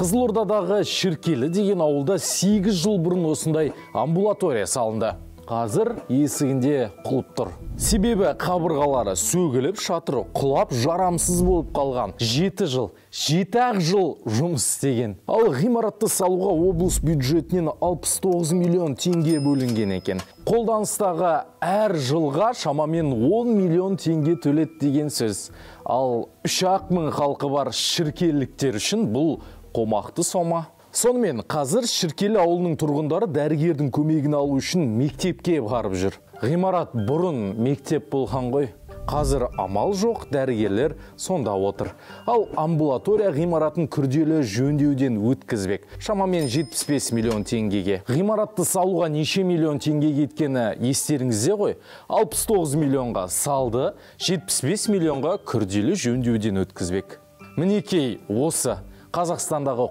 Қызылордадағы Шіркелі деген ауылда 8 жыл бұрын осындай амбулатория салынды. Қазір есігінде құлып тұр. Себебі қабырғалары сөгіліп, шатыры құлап, жарамсыз болып қалған. 7 жыл жұмыс істеген. Ал ғимаратты салуға облыс бюджетінен 69 миллион теңге бөлінген екен. Қолданыстағы әр жылға шамамен 10 миллион теңге төлет деген сөз. Ал 3-ақ мың халқы бар шіркеліктер үшін бұл қомақты сома. Сонымен қазір Шіркелі ауылының тұрғындары дәрігердің көмегін алу үшін мектепке барып жүр. Ғимарат бұрын мектеп болған ғой. Қазір амал жоқ, дәрігерлер сонда отыр. Ал амбулатория ғимаратын күрделі жөндеуден өткізбек. Шамамен 75 миллион теңгеге. Ғимаратты салуға неше миллион теңге кеткені естеріңізде ғой. 69 миллионға салды, 75 миллионға күрделі жөндеуден өткізбек. Мінекей осы Қазақстандағы